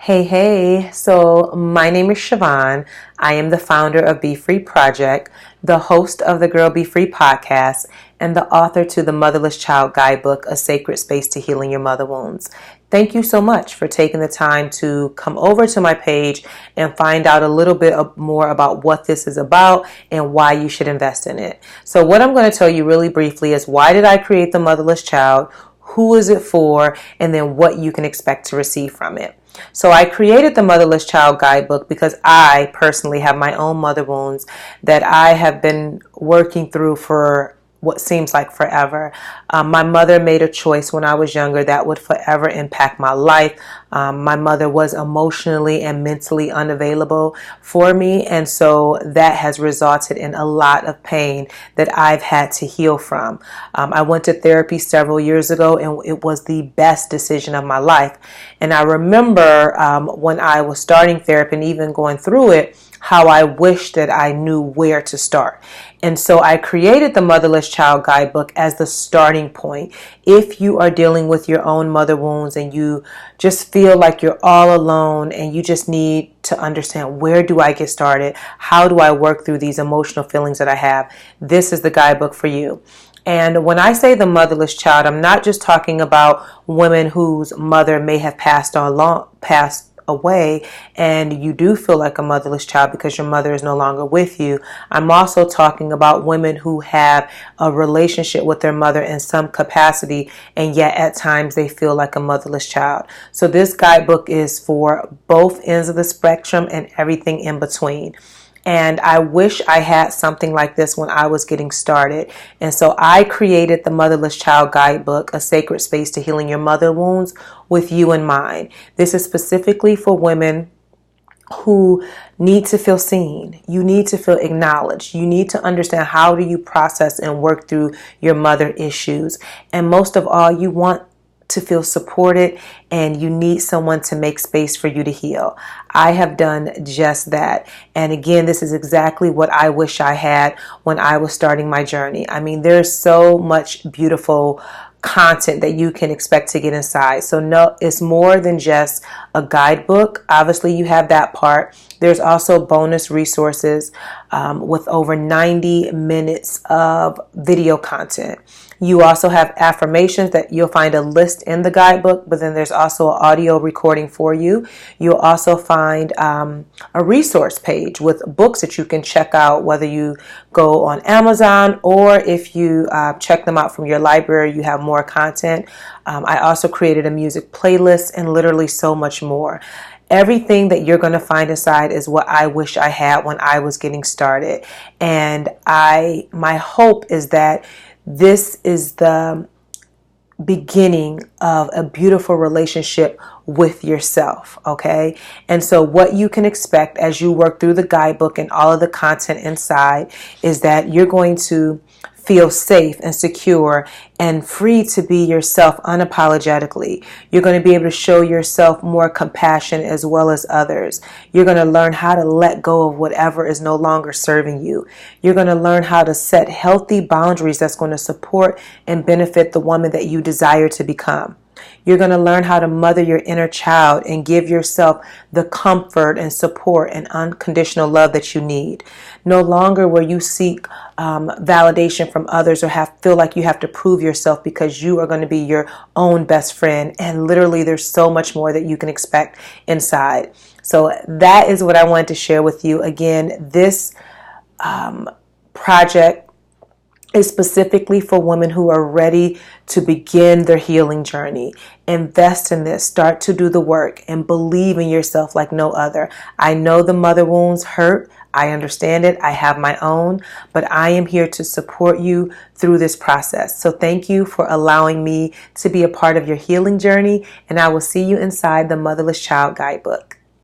Hey. So my name is Siobhan. I am the founder of Be Free Project, the host of the Girl Be Free podcast, and the author to the Motherless Child Guidebook, A Sacred Space to Healing Your Mother Wounds. Thank you so much for taking the time to come over to my page and find out a little bit more about what this is about and why you should invest in it. So what I'm going to tell you really briefly is, why did I create the Motherless Child? Who is it for? And then what you can expect to receive from it. So I created the Motherless Child Guidebook because I personally have my own mother wounds that I have been working through for what seems like forever. My mother made a choice when I was younger that would forever impact my life. My mother was emotionally and mentally unavailable for me, and so that has resulted in a lot of pain that I've had to heal from. I went to therapy several years ago, and it was the best decision of my life. And I remember when I was starting therapy and even going through it, how I wished that I knew where to start. And so I created the Motherless Child Guidebook as the starting point. If you are dealing with your own mother wounds and you just feel like you're all alone and you just need to understand, where do I get started? How do I work through these emotional feelings that I have? This is the guidebook for you. And when I say the motherless child, I'm not just talking about women whose mother may have passed away and you do feel like a motherless child because your mother is no longer with you. I'm also talking about women who have a relationship with their mother in some capacity, and yet at times they feel like a motherless child. So this guidebook is for both ends of the spectrum and everything in between. And I wish I had something like this when I was getting started. And so I created the Motherless Child Guidebook, A Sacred Space to Healing Your Mother Wounds, with you in mind. This is specifically for women who need to feel seen. You need to feel acknowledged. You need to understand, how do you process and work through your mother issues. And most of all, you want to feel supported, and you need someone to make space for you to heal. I have done just that. And again, this is exactly what I wish I had when I was starting my journey. I mean, there's so much beautiful content that you can expect to get inside. So no, it's more than just a guidebook. Obviously, you have that part. There's also bonus resources with over 90 minutes of video content. You also have affirmations that you'll find a list in the guidebook, but then there's also an audio recording for you. You'll also find a resource page with books that you can check out, whether you go on Amazon or if you check them out from your library, you have more content. I also created a music playlist and literally so much more. Everything that you're going to find inside is what I wish I had when I was getting started. And my hope is that this is the beginning of a beautiful relationship with yourself, okay? And so what you can expect as you work through the guidebook and all of the content inside is that you're going to feel safe and secure and free to be yourself unapologetically. You're going to be able to show yourself more compassion as well as others. You're going to learn how to let go of whatever is no longer serving you. You're going to learn how to set healthy boundaries that's going to support and benefit the woman that you desire to become. You're going to learn how to mother your inner child and give yourself the comfort and support and unconditional love that you need. No longer will you seek validation from others or feel like you have to prove yourself, because you are going to be your own best friend. And literally, there's so much more that you can expect inside. So that is what I wanted to share with you. Again, this project is specifically for women who are ready to begin their healing journey. Invest in this. Start to do the work and believe in yourself like no other. I know the mother wounds hurt. I understand it. I have my own, but I am here to support you through this process. So thank you for allowing me to be a part of your healing journey, and I will see you inside the Motherless Child Guidebook.